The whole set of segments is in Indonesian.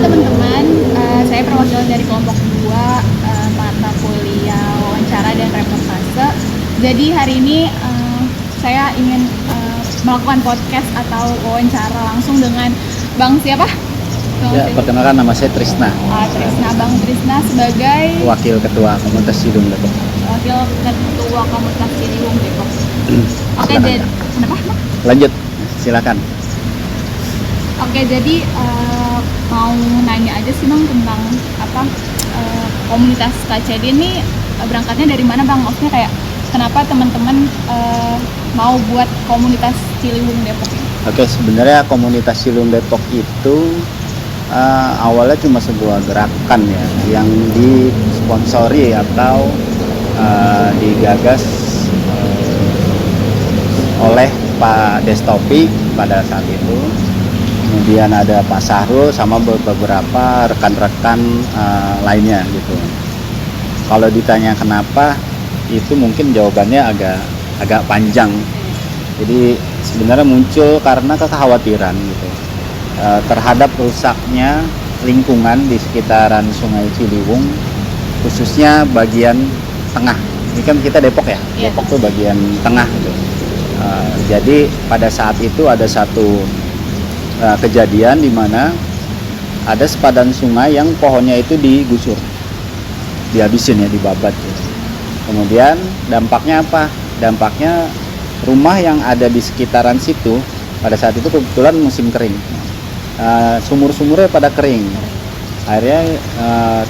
teman-teman, saya perwakilan dari kelompok 2 mata kuliah wawancara dan reportase. Jadi hari ini saya ingin melakukan podcast atau wawancara langsung dengan Bang siapa? Ya, perkenalkan nama saya Trisna. Bang Trisna sebagai Wakil Ketua Komunitas Ciliwung Depok. Wakil Ketua Komunitas Ciliwung Depok. Oke, jadi kenapa? Lanjut, silakan. Oke, jadi mau nanya aja sih Bang tentang komunitas KCD ini berangkatnya dari mana Bang? Maksudnya kayak kenapa teman-teman mau buat komunitas Ciliwung Depok ini? Oke, sebenarnya komunitas Ciliwung Depok itu awalnya cuma sebuah gerakan ya yang disponsori atau digagas oleh Pak Destopi pada saat itu. Kemudian ada Pak Sahrul sama beberapa rekan-rekan lainnya gitu. Kalau ditanya kenapa, itu mungkin jawabannya agak panjang. Jadi sebenarnya muncul karena kekhawatiran gitu terhadap rusaknya lingkungan di sekitaran Sungai Ciliwung, khususnya bagian tengah. Ini kan kita Depok ya, Iya. Depok tuh bagian tengah gitu. Jadi pada saat itu ada satu kejadian di mana ada sepadan sungai yang pohonnya itu digusur, dihabisin ya, dibabat gitu. Kemudian dampaknya apa? Dampaknya rumah yang ada di sekitaran situ pada saat itu kebetulan musim kering, sumur-sumurnya pada kering. Akhirnya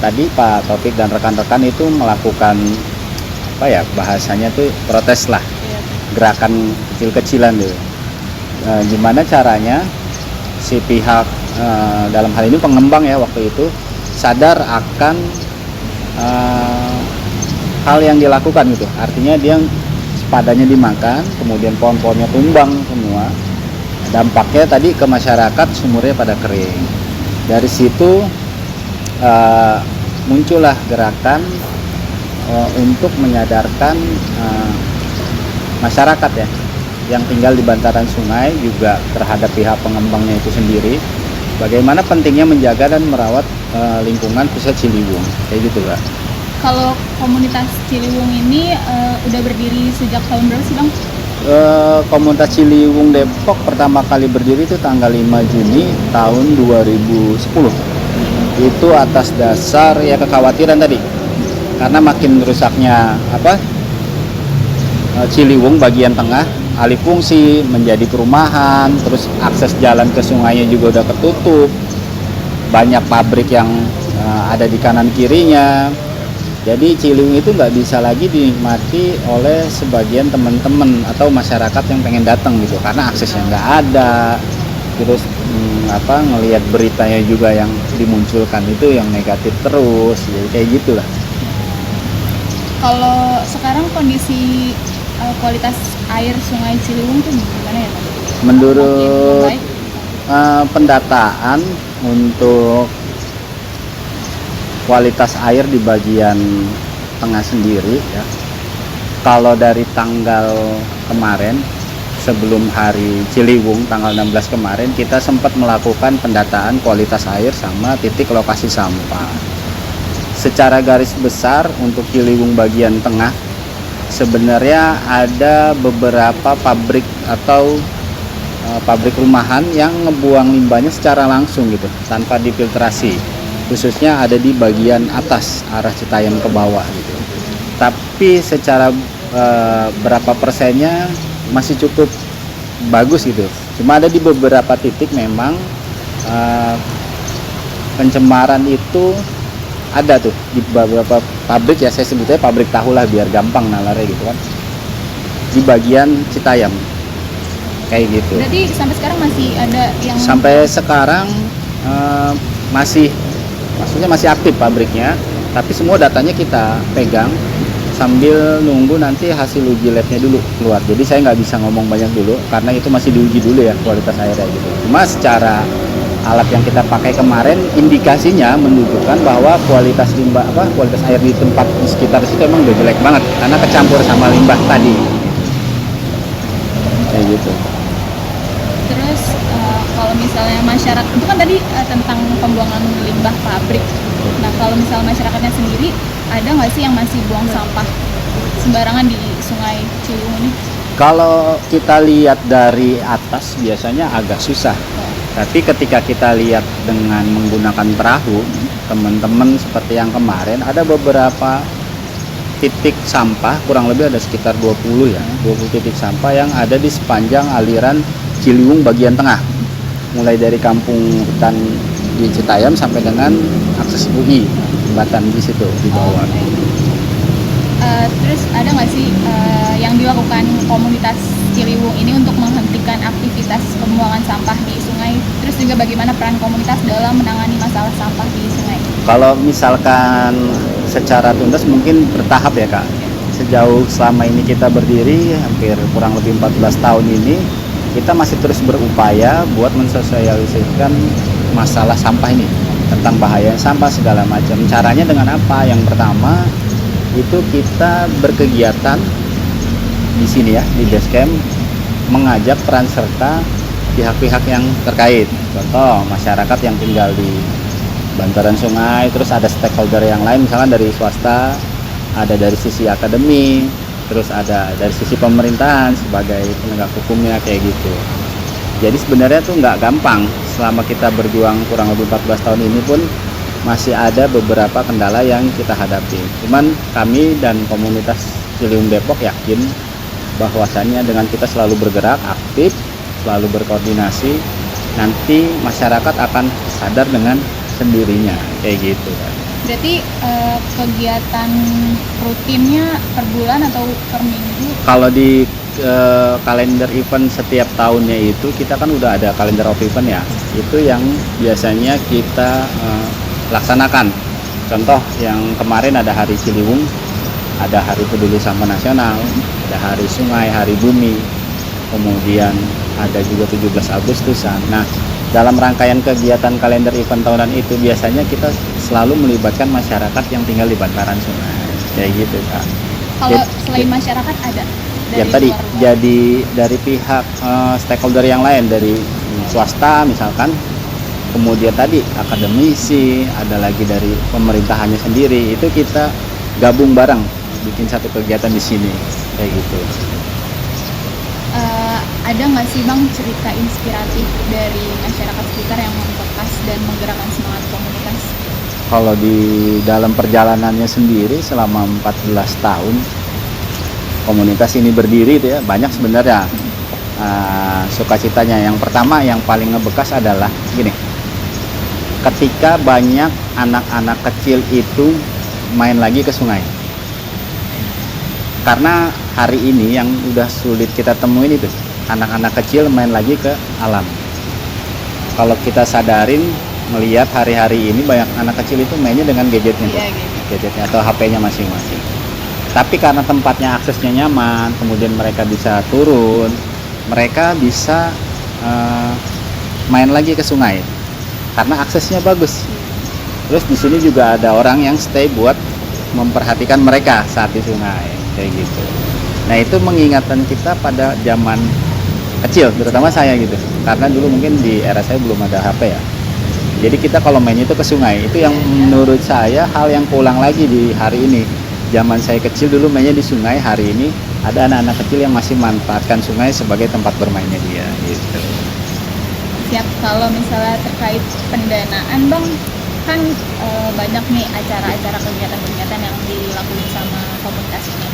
tadi Pak Taufik dan rekan-rekan itu melakukan bahasanya tuh protes lah, gerakan kecil-kecilan tuh. Gimana caranya si pihak dalam hal ini pengembang ya waktu itu sadar akan hal yang dilakukan gitu. Artinya dia sepadannya dimakan, kemudian pohon-pohonnya tumbang semua. Dampaknya tadi ke masyarakat, sumurnya pada kering. Dari situ muncullah gerakan untuk menyadarkan masyarakat ya yang tinggal di bantaran sungai, juga terhadap pihak pengembangnya itu sendiri, bagaimana pentingnya menjaga dan merawat lingkungan pusat Ciliwung, kayak gitu Kak. Kalau komunitas Ciliwung ini udah berdiri sejak tahun berapa sih Bang? Komunitas Ciliwung Depok pertama kali berdiri itu tanggal 5 Juni tahun 2010. Itu atas dasar ya kekhawatiran tadi, karena makin rusaknya Ciliwung bagian tengah, alih fungsi menjadi perumahan, terus akses jalan ke sungainya juga udah ketutup, banyak pabrik yang ada di kanan kirinya. Jadi Ciliwung itu nggak bisa lagi dinikmati oleh sebagian teman-teman atau masyarakat yang pengen datang gitu, karena aksesnya nggak ada. Terus ngelihat beritanya juga yang dimunculkan itu yang negatif terus, jadi kayak gitulah. Kalau sekarang kondisi kualitas air Sungai Ciliwung tuh gimana ya Bang? Menurut pendataan untuk kualitas air di bagian tengah sendiri ya, kalau dari tanggal kemarin sebelum hari Ciliwung tanggal 16 kemarin kita sempat melakukan pendataan kualitas air sama titik lokasi sampah. Secara garis besar untuk Ciliwung bagian tengah sebenarnya ada beberapa pabrik atau pabrik rumahan yang ngebuang limbahnya secara langsung gitu tanpa difiltrasi, khususnya ada di bagian atas arah Citayam ke bawah gitu. Tapi secara berapa persennya masih cukup bagus gitu. Cuma ada di beberapa titik memang pencemaran itu ada tuh di beberapa pabrik ya, saya sebutnya pabrik tahu lah biar gampang nalarnya gitu kan, di bagian Citayam kayak gitu. Berarti sampai sekarang masih ada yang sampai sekarang maksudnya masih aktif pabriknya, tapi semua datanya kita pegang sambil nunggu nanti hasil uji labnya dulu keluar. Jadi saya nggak bisa ngomong banyak dulu karena itu masih diuji dulu ya kualitas airnya gitu. Cuma secara alat yang kita pakai kemarin indikasinya menunjukkan bahwa kualitas kualitas air di tempat di sekitar situ emang udah jelek banget karena kecampur sama limbah tadi kayak gitu. Terus kalau misalnya masyarakat itu kan tadi tentang pembuangan limbah pabrik. Nah kalau misalnya masyarakatnya sendiri ada nggak sih yang masih buang sampah sembarangan di Sungai Ciliwung ini? Kalau kita lihat dari atas biasanya agak susah. Tapi ketika kita lihat dengan menggunakan perahu, teman-teman seperti yang kemarin ada beberapa titik sampah, kurang lebih ada sekitar 20 ya, 20 titik sampah yang ada di sepanjang aliran Ciliwung bagian tengah. Mulai dari kampung hutan di Citayam sampai dengan akses UI, jembatan di situ di bawah. Terus ada nggak sih yang dilakukan komunitas Ciliwung ini untuk menghentikan aktivitas pembuangan sampah di sungai? Terus juga bagaimana peran komunitas dalam menangani masalah sampah di sungai? Kalau misalkan secara tuntas mungkin bertahap ya Kak. Sejauh selama ini kita berdiri hampir kurang lebih 14 tahun ini, kita masih terus berupaya buat mensosialisasikan masalah sampah ini, tentang bahaya sampah segala macam. Caranya dengan apa? Yang pertama itu kita berkegiatan di sini ya, di Basecamp, mengajak peran serta pihak-pihak yang terkait. Contoh masyarakat yang tinggal di bantaran sungai, terus ada stakeholder yang lain misalnya dari swasta, ada dari sisi akademi, terus ada dari sisi pemerintahan sebagai penegak hukumnya kayak gitu. Jadi sebenarnya tuh nggak gampang. Selama kita berjuang kurang lebih 14 tahun ini pun masih ada beberapa kendala yang kita hadapi. Cuman kami dan komunitas Ciliwung Depok yakin bahwasannya dengan kita selalu bergerak aktif, selalu berkoordinasi, nanti masyarakat akan sadar dengan sendirinya kayak gitu kan. Berarti kegiatan rutinnya per bulan atau per minggu? Kalau di kalender event setiap tahunnya itu kita kan udah ada kalender of event ya. Itu yang biasanya kita laksanakan. Contoh yang kemarin ada Hari Ciliwung, ada Hari Peduli Sampah Nasional, ada Hari Sungai, Hari Bumi, kemudian ada juga 17 Agustusan. Nah, dalam rangkaian kegiatan kalender event tahunan itu biasanya kita selalu melibatkan masyarakat yang tinggal di bantaran sungai, kayak gitu Kak. Kalau selain masyarakat ada? Ya tadi jadi dari pihak stakeholder yang lain, dari swasta misalkan, kemudian tadi akademisi, ada lagi dari pemerintahannya sendiri, itu kita gabung bareng bikin satu kegiatan di sini kayak gitu. Ada nggak sih Bang cerita inspiratif dari masyarakat sekitar yang membekas dan menggerakkan semangat komunitas? Kalau di dalam perjalanannya sendiri selama 14 tahun komunitas ini berdiri itu ya, banyak sebenarnya sukacitanya. Yang pertama yang paling ngebekas adalah gini, ketika banyak anak-anak kecil itu main lagi ke sungai. Karena hari ini yang udah sulit kita temuin itu anak-anak kecil main lagi ke alam. Kalau kita sadarin melihat hari-hari ini banyak anak kecil itu mainnya dengan gadgetnya, gadgetnya atau HP-nya masing-masing. Tapi karena tempatnya aksesnya nyaman, kemudian mereka bisa turun, mereka bisa main lagi ke sungai karena aksesnya bagus. Terus di sini juga ada orang yang stay buat memperhatikan mereka saat di sungai kayak gitu. Nah itu mengingatkan kita pada zaman kecil, terutama saya gitu, karena dulu mungkin di era saya belum ada HP ya. Jadi kita kalau main itu ke sungai, itu yang menurut saya hal yang keulang lagi di hari ini. Zaman saya kecil dulu mainnya di sungai, hari ini ada anak-anak kecil yang masih manfaatkan sungai sebagai tempat bermainnya dia gitu. Siap. Kalau misalnya terkait pendanaan Bang, kan banyak nih acara-acara kegiatan-kegiatan yang dilakukan sama komunitas ini.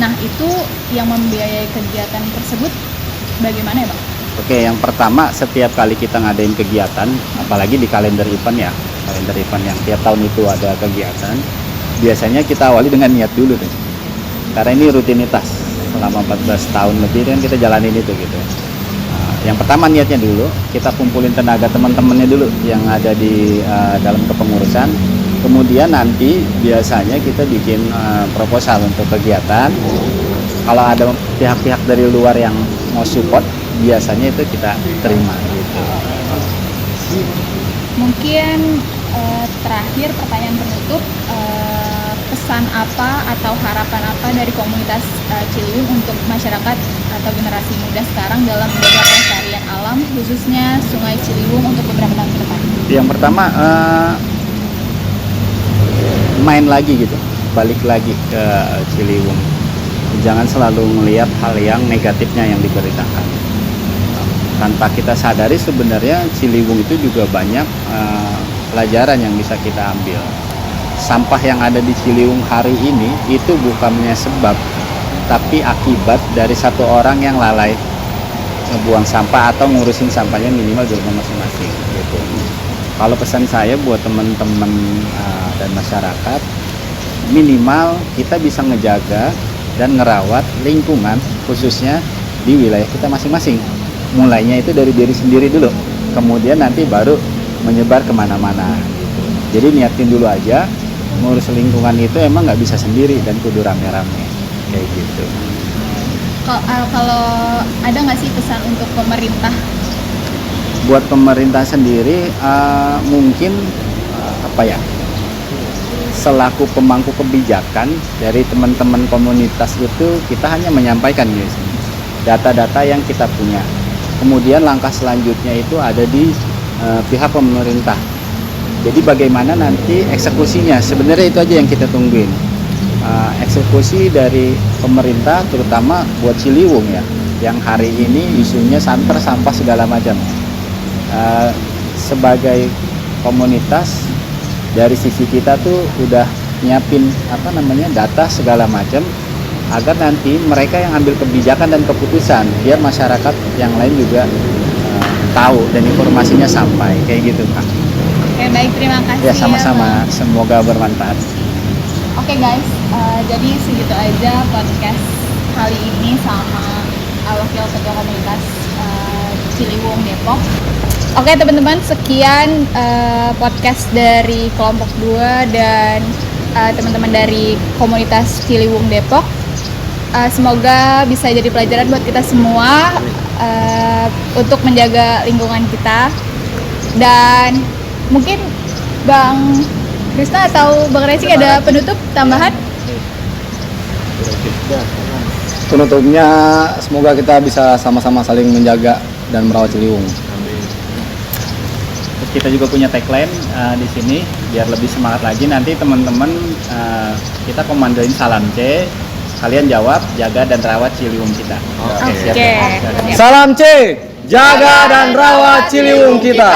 Nah itu yang membiayai kegiatan tersebut bagaimana ya Bang? Oke, yang pertama setiap kali kita ngadain kegiatan, apalagi di kalender event ya, kalender event yang tiap tahun itu ada kegiatan, biasanya kita awali dengan niat dulu tuh. Karena ini rutinitas selama 14 tahun lebih kan kita jalanin itu gitu. Nah, yang pertama niatnya dulu, kita kumpulin tenaga teman-temannya dulu yang ada di dalam kepengurusan. Kemudian nanti biasanya kita bikin proposal untuk kegiatan. Kalau ada pihak-pihak dari luar yang mau support, biasanya itu kita terima gitu. Mungkin terakhir pertanyaan penutup, pesan apa atau harapan apa dari komunitas Ciliwung untuk masyarakat atau generasi muda sekarang dalam menjaga pelestarian alam khususnya Sungai Ciliwung untuk beberapa tahun ke depan? Yang pertama main lagi gitu, balik lagi ke Ciliwung. Jangan selalu melihat hal yang negatifnya yang diberitakan. Tanpa kita sadari sebenarnya Ciliwung itu juga banyak pelajaran yang bisa kita ambil. Sampah yang ada di Ciliwung hari ini itu bukannya sebab, tapi akibat dari satu orang yang lalai ngebuang sampah atau ngurusin sampahnya minimal di rumah masing-masing gitu. Kalau pesan saya buat teman-teman dan masyarakat, minimal kita bisa ngejaga dan ngerawat lingkungan khususnya di wilayah kita masing-masing. Mulainya itu dari diri sendiri dulu, kemudian nanti baru menyebar kemana-mana gitu. Jadi niatin dulu aja, ngurus lingkungan itu emang nggak bisa sendiri dan kudu rame-rame kayak gitu. Kalau ada nggak sih pesan untuk pemerintah? Buat pemerintah sendiri mungkin selaku pemangku kebijakan dari teman-teman komunitas itu kita hanya menyampaikan guys data-data yang kita punya. Kemudian langkah selanjutnya itu ada di pihak pemerintah. Jadi bagaimana nanti eksekusinya, sebenarnya itu aja yang kita tungguin. Eksekusi dari pemerintah terutama buat Ciliwung ya, yang hari ini isunya sampah segala macam. Sebagai komunitas dari sisi kita tuh udah nyiapin data segala macam agar nanti mereka yang ambil kebijakan dan keputusan biar masyarakat yang lain juga tahu dan informasinya sampai kayak gitu Pak. Oke, baik, terima kasih Ya sama-sama, semoga bermanfaat. Oke guys, jadi segitu aja podcast kali ini sama wakil ketua komunitas Ciliwung Depok. Oke teman-teman, sekian podcast dari kelompok 2 dan teman-teman dari komunitas Ciliwung Depok. Semoga bisa jadi pelajaran buat kita semua untuk menjaga lingkungan kita. Dan mungkin Bang Krista atau Bang Resi ada penutup tambahan? Penutupnya semoga kita bisa sama-sama saling menjaga dan merawat Ciliwung. Terus kita juga punya tagline di sini biar lebih semangat lagi. Nanti teman-teman kita komandoin salam C, kalian jawab jaga dan rawat Ciliwung kita. Oke. Siap. Salam C, jaga dan rawat Ciliwung kita.